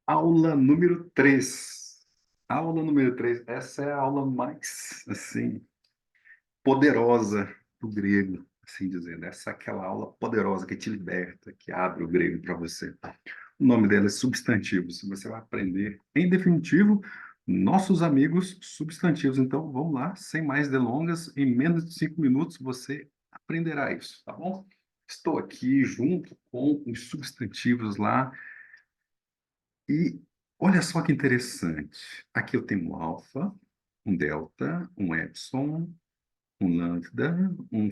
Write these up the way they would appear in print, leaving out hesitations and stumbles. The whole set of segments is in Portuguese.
Aula número 3. Aula número 3. Essa é a aula mais, assim, poderosa do grego, assim dizendo. Essa é aquela aula poderosa que te liberta, que abre o grego para você. O nome dela é substantivos. Você vai aprender, em definitivo, nossos amigos substantivos. Então, vamos lá, sem mais delongas, em menos de 5 minutos você aprenderá isso, tá bom? Estou aqui junto com os substantivos lá e olha só que interessante. Aqui eu tenho um alfa, um delta, um epsilon, um lambda, um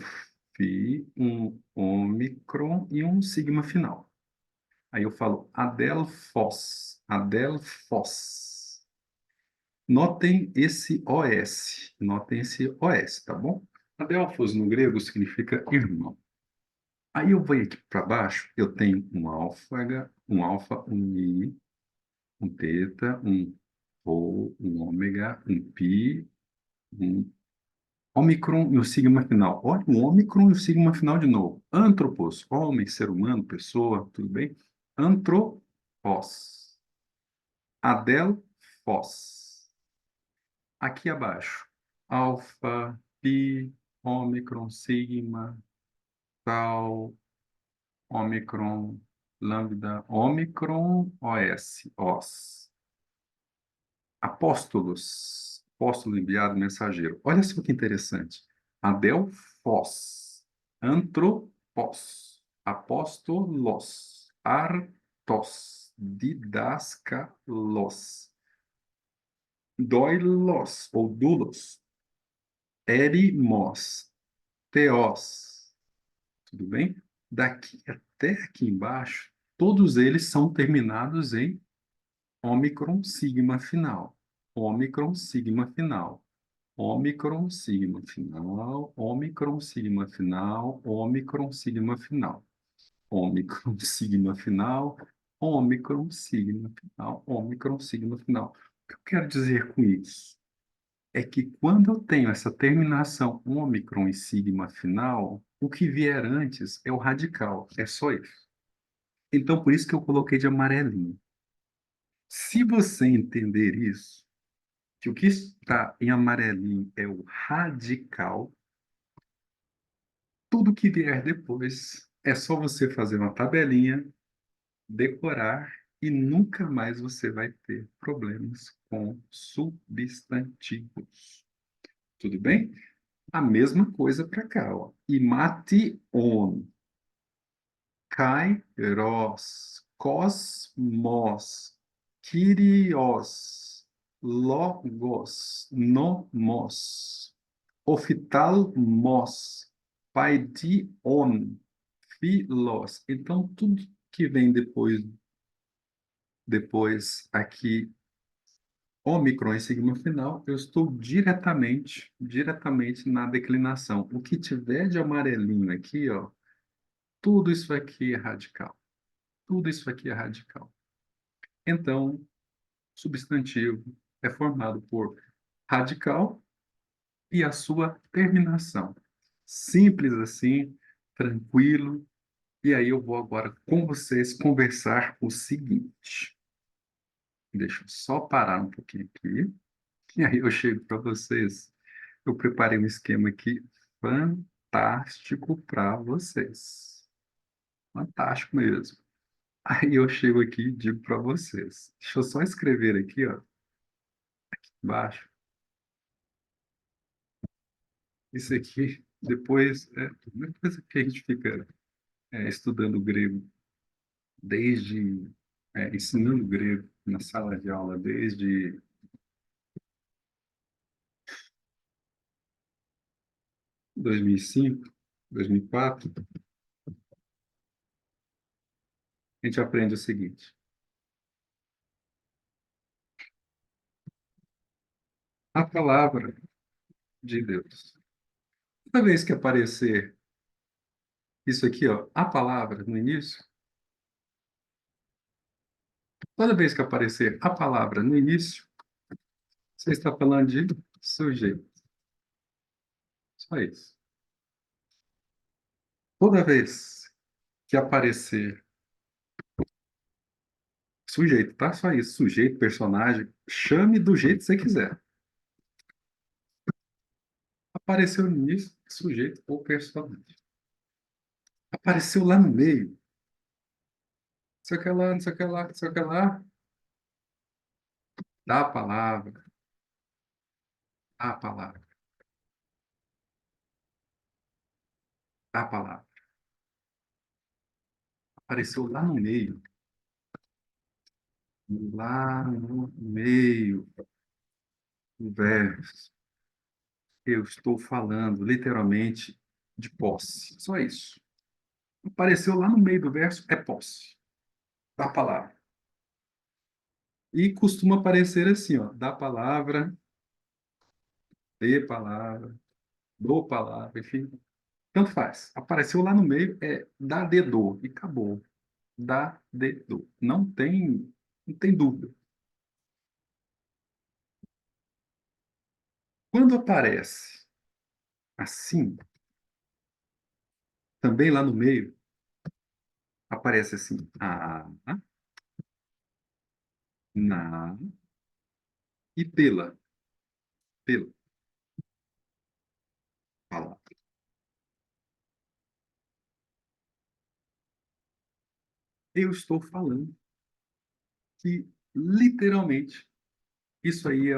phi, um ômicron e um sigma final. Aí eu falo adelphos, adelphos. Notem esse OS, tá bom? Adelphos no grego significa irmão. Aí eu venho aqui para baixo, eu tenho um i, um teta, um rho, um ômega, um pi, um ômicron e o sigma final. Olha, um ômicron e o sigma final de novo. Antropos, homem, ser humano, pessoa, tudo bem? Antropos. Adelphos. Aqui abaixo, alfa, pi, ômicron, sigma, tal, ômicron, lambda, ômicron, os. Apóstolos, apóstolo enviado, mensageiro. Olha só que interessante. Adelphos, antropos, apóstolos, artos, didascalos, doilos ou dulos, erimos, teos. Tudo bem? Daqui até aqui embaixo, todos eles são terminados em ômicron sigma final. Ômicron sigma final. Ômicron sigma final. Ômicron sigma final. Ômicron sigma final. Ômicron sigma final. Ômicron sigma final. Ômicron sigma final. O que eu quero dizer com isso? É que quando eu tenho essa terminação ômicron e sigma final, o que vier antes é o radical. É só isso. Então, por isso que eu coloquei de amarelinho. Se você entender isso, que o que está em amarelinho é o radical, tudo que vier depois é só você fazer uma tabelinha, decorar e nunca mais você vai ter problemas com substantivos. Tudo bem? A mesma coisa para cá, ó. Imation, kairos, cosmos, kyrios, logos, nomos, oftalmos, paidion, philos. Então, tudo que vem depois aqui, ômicron e sigma final, eu estou diretamente na declinação. O que tiver de amarelinho aqui, ó, tudo isso aqui é radical. Tudo isso aqui é radical. Então, substantivo é formado por radical e a sua terminação. Simples assim, tranquilo. E aí eu vou agora com vocês conversar o seguinte. Deixa eu só parar um pouquinho aqui. E aí eu chego para vocês. Eu preparei um esquema aqui fantástico para vocês. Fantástico mesmo. Aí eu chego aqui e digo para vocês. Deixa eu só escrever aqui, ó, embaixo. Isso aqui, depois que a gente fica estudando grego, ensinando grego na sala de aula desde 2005, 2004, a gente aprende o seguinte: a palavra de Deus. Toda vez que aparecer isso aqui, ó, a palavra no início, toda vez que aparecer a palavra no início, você está falando de sujeito. Só isso. Toda vez que aparecer Sujeito, tá? Só isso. Sujeito, personagem. Chame do jeito que você quiser. Apareceu no início, sujeito ou personagem. Apareceu lá no meio. Não sei o que lá, não sei o que lá, não sei o que lá. Dá a palavra, dá a palavra, dá a palavra. Apareceu lá no meio do verso. Eu estou falando literalmente de posse. Só isso. Apareceu lá no meio do verso, é posse da palavra. E costuma aparecer assim, ó, da palavra, de palavra, do palavra, enfim. Tanto faz. Apareceu lá no meio, é da dedo e acabou. Da dedo. Não tem dúvida. Quando aparece assim, também lá no meio, aparece assim, na e pela palavra. Eu estou falando que literalmente isso aí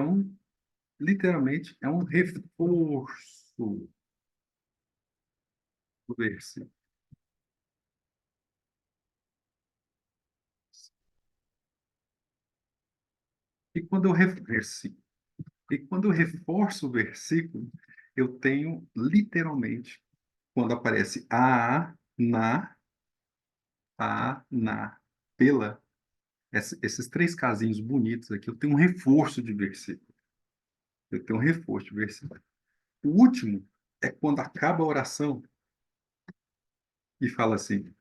literalmente é um reforço do versículo. E quando eu reforço, e quando eu reforço o versículo, eu tenho literalmente, quando aparece na, pela, esses três casinhos bonitos aqui, eu tenho um reforço de versículo. Eu tenho um reforço de versículo. O último é quando acaba a oração e fala assim,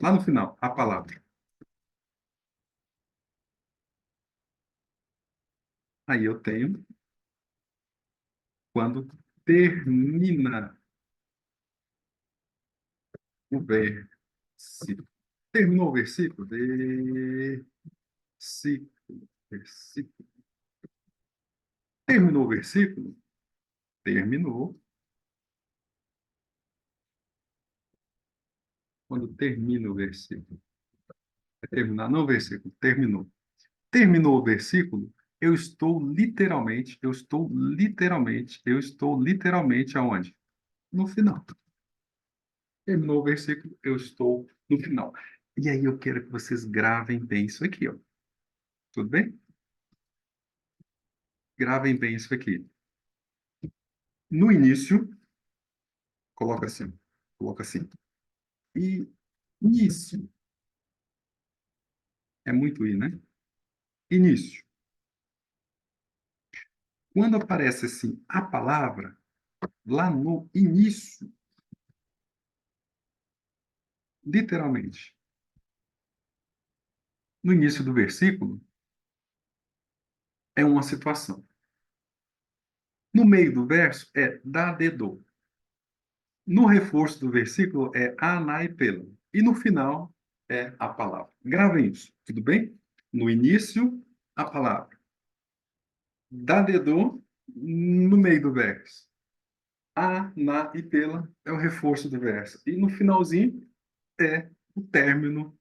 lá no final, a palavra. Aí eu tenho quando termina o versículo. Terminou o versículo? Versículo. Terminou o versículo? Terminou. Quando termina o versículo. É terminar, não o versículo, terminou. Terminou o versículo, eu estou literalmente aonde? No final. Terminou o versículo, eu estou no final. E aí eu quero que vocês gravem bem isso aqui, ó. Tudo bem? Gravem bem isso aqui. No início, coloca assim, coloca assim. E início, é muito i, né? Início. Quando aparece assim a palavra, lá no início, literalmente, no início do versículo, é uma situação. No meio do verso é da dedo. No reforço do versículo é ana e pela. E no final é a palavra. Gravem isso, tudo bem? No início, a palavra. Da dedo, no meio do verso. A, na e pela é o reforço do verso. E no finalzinho é o término,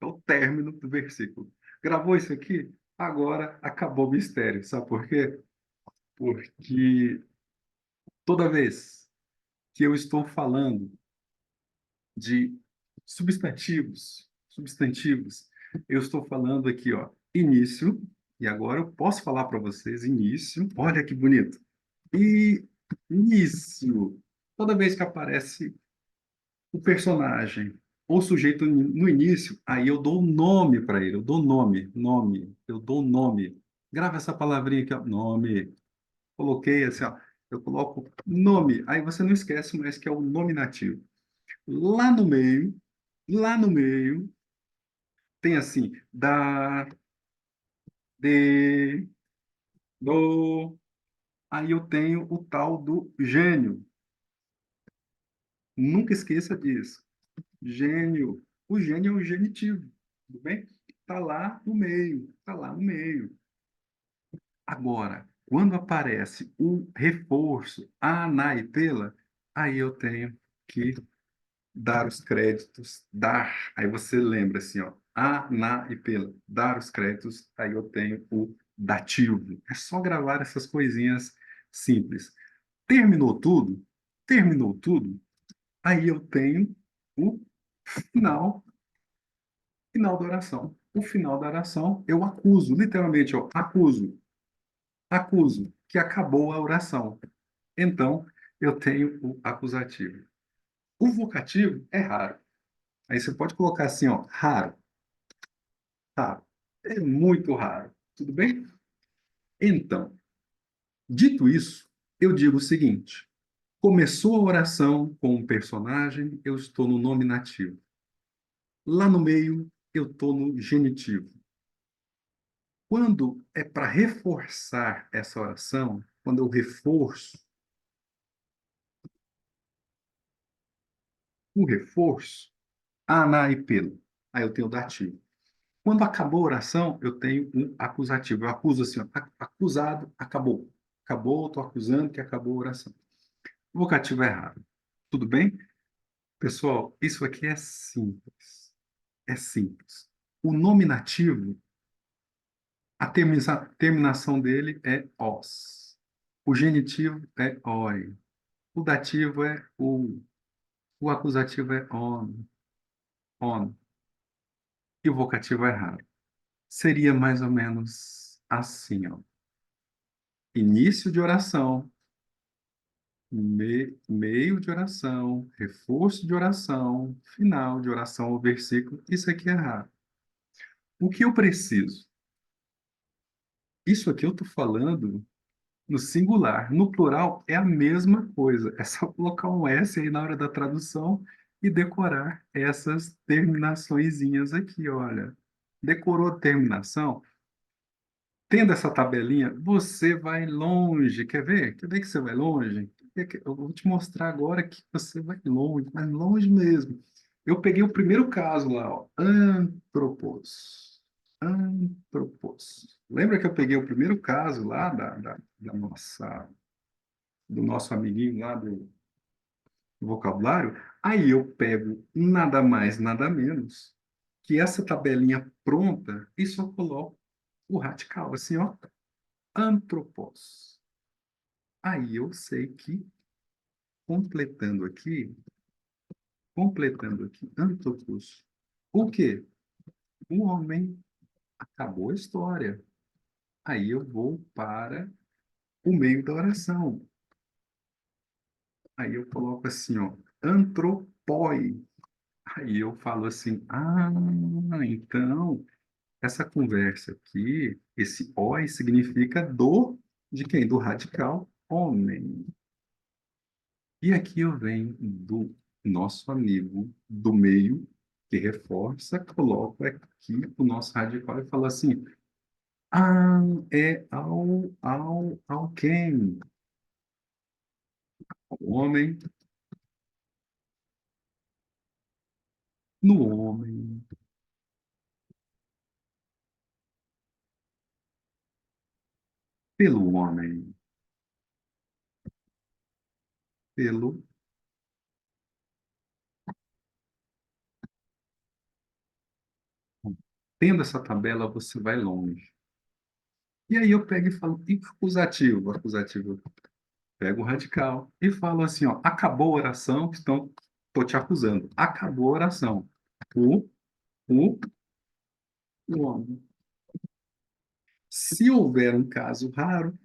é o término do versículo. Gravou isso aqui? Agora acabou o mistério. Sabe por quê? Porque toda vez que eu estou falando de substantivos, eu estou falando aqui, ó, início, e agora eu posso falar para vocês início. Olha que bonito. E início. Toda vez que aparece o personagem ou sujeito no início, aí eu dou um nome para ele, eu dou nome, eu dou um nome. Grava essa palavrinha aqui, ó, nome. Coloquei assim, ó, eu coloco nome, aí você não esquece mais que é o nominativo. Lá no meio, lá no meio, tem assim, da, de, do, aí eu tenho o tal do gênio. Nunca esqueça disso. Gênio. O gênio é o genitivo, tudo bem? Está lá no meio, está lá no meio. Agora, quando aparece o reforço a, na e pela, aí eu tenho que dar os créditos, dar. Aí você lembra assim, ó, a, na e pela, dar os créditos, aí eu tenho o dativo. É só gravar essas coisinhas simples. Terminou tudo? Terminou tudo? Aí eu tenho o final, final da oração. O final da oração, eu acuso, literalmente, ó, acuso, acuso que acabou a oração. Então, eu tenho o acusativo. O vocativo é raro. Aí você pode colocar assim, ó, raro, raro. É muito raro. Tudo bem? Então, dito isso, eu digo o seguinte: começou a oração com um personagem, eu estou no nominativo. Lá no meio, eu estou no genitivo. Quando é para reforçar essa oração, quando eu reforço o reforço, ana e pelo. Aí eu tenho o dativo. Quando acabou a oração, eu tenho um acusativo. Eu acuso assim, ó, acusado, acabou. Acabou, estou acusando que acabou a oração. O vocativo é errado. Tudo bem? Pessoal, isso aqui é simples. É simples. O nominativo, a terminação dele é os. O genitivo é oi. O dativo é o. O acusativo é on. E o vocativo é raro. Seria mais ou menos assim, ó. Início de oração, meio de oração, reforço de oração, final de oração ou versículo. Isso aqui é raro. O que eu preciso? Isso aqui eu estou falando no singular. No plural é a mesma coisa. É só colocar um S aí na hora da tradução e decorar essas terminaçõezinhas aqui, olha. Decorou a terminação? Tendo essa tabelinha, você vai longe. Quer ver? Quer ver que você vai longe? Eu vou te mostrar agora que você vai longe, mas longe mesmo. Eu peguei o primeiro caso lá, ó, antropos. Antropos. Lembra que eu peguei o primeiro caso lá da nossa, do nosso amiguinho lá do vocabulário? Aí eu pego nada mais, nada menos que essa tabelinha pronta e só coloco o radical, assim, ó. Antropos. Aí eu sei que, completando aqui, antropos, o quê? O homem acabou a história. Aí eu vou para o meio da oração. Aí eu coloco assim, ó, antropoi. Aí eu falo assim, então, essa conversa aqui, esse oi significa do, de quem? Do radical homem. E aqui eu venho do nosso amigo do meio, que reforça, coloco aqui o nosso radical e falo assim: ah, é ao quem? Ao homem, no homem, pelo homem, pelo. Tendo essa tabela, você vai longe. E aí eu pego e falo, e acusativo? Acusativo, eu pego o radical e falo assim, ó, acabou a oração, estou te acusando. Acabou a oração. O, o, o homem. Se houver um caso raro,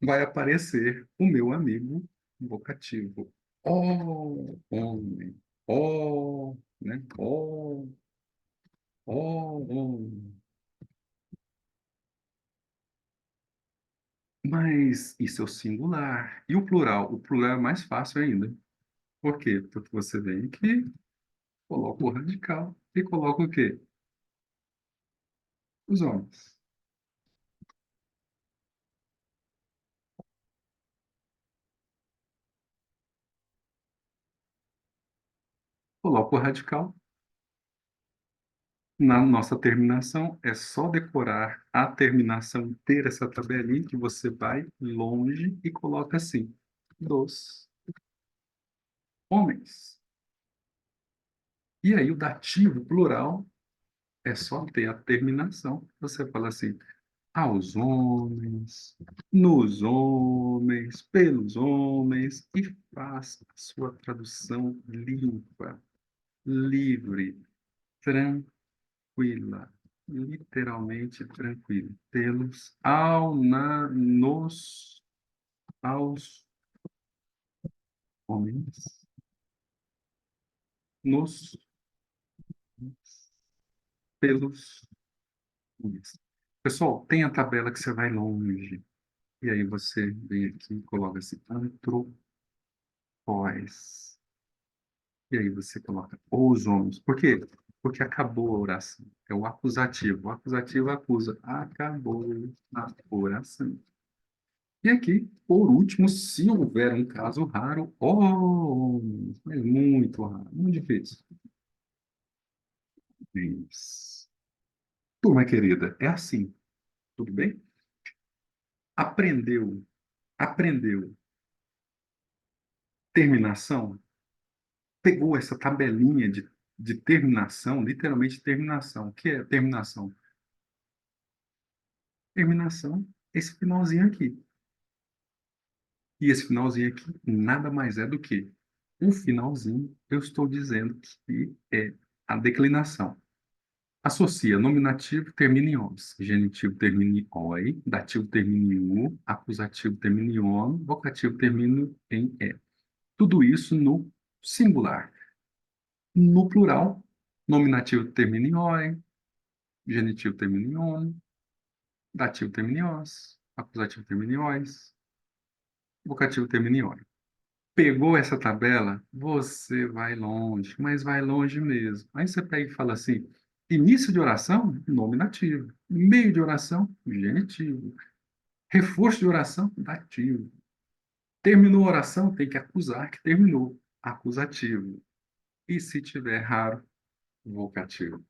vai aparecer o meu amigo vocativo. Oh, homem. Oh, né? Homem. Mas isso é o singular. E o plural? O plural é mais fácil ainda. Por quê? Porque você vem aqui, coloca o radical e coloca o quê? Os homens. Coloca o radical. Na nossa terminação, é só decorar a terminação, ter essa tabelinha que você vai longe e coloca assim, dos homens. E aí o dativo plural é só ter a terminação. Você fala assim, aos homens, nos homens, pelos homens, e faça a sua tradução limpa, livre, tranquila, literalmente tranquila. Pelos, aos homens, nos, pelos homens. Pessoal, tem a tabela que você vai longe. E aí você vem aqui e coloca assim, antropós. E aí você coloca os homens. Por quê? Porque acabou a oração. É o acusativo. O acusativo acusa. Acabou a oração. E aqui, por último, se houver um caso raro, homens. Mas muito raro, muito difícil. Isso. Turma querida, é assim. Tudo bem? Aprendeu? Aprendeu terminação? Pegou essa tabelinha de terminação, literalmente terminação. O que é terminação? Terminação, esse finalzinho aqui. E esse finalzinho aqui nada mais é do que o finalzinho, eu estou dizendo que é a declinação. Associa nominativo termina em os, genitivo termina em oi, dativo termina em u, acusativo termina em on, vocativo termina em e. Tudo isso no singular. No plural, nominativo termina em oi, genitivo termina em on, dativo termina em os, acusativo termina em ois, vocativo termina em oi. Pegou essa tabela, você vai longe, mas vai longe mesmo. Aí você pega e fala assim: início de oração, nominativo. Meio de oração, genitivo. Reforço de oração, dativo. Terminou a oração, tem que acusar que terminou, acusativo. E se tiver raro, vocativo.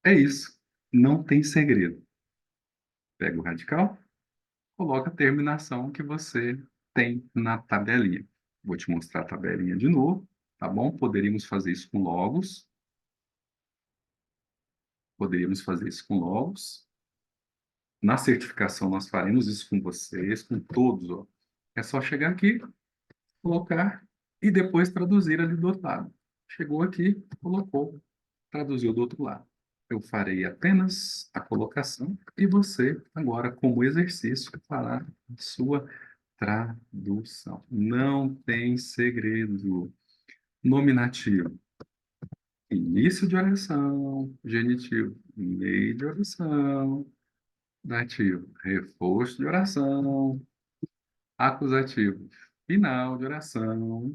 É isso. Não tem segredo. Pega o radical, coloca a terminação que você tem na tabelinha. Vou te mostrar a tabelinha de novo, tá bom? Poderíamos fazer isso com logos. Na certificação, nós faremos isso com vocês, com todos, ó. É só chegar aqui, colocar e depois traduzir ali do outro lado. Chegou aqui, colocou, traduziu do outro lado. Eu farei apenas a colocação e você, agora, como exercício, fará a sua tradução. Não tem segredo. Nominativo, início de oração. Genitivo, meio de oração. Dativo, reforço de oração. Acusativo, final de oração.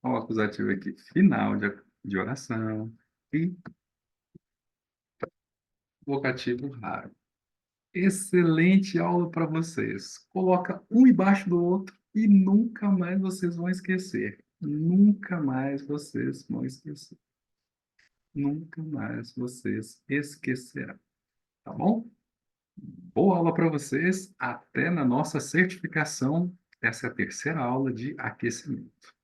Olha o acusativo aqui, final de oração. E vocativo raro. Excelente aula para vocês. Coloca um embaixo do outro e nunca mais vocês vão esquecer. Nunca mais vocês vão esquecer. Nunca mais vocês esquecerão. Tá bom? Boa aula para vocês. Até na nossa certificação. Essa é a terceira aula de aquecimento.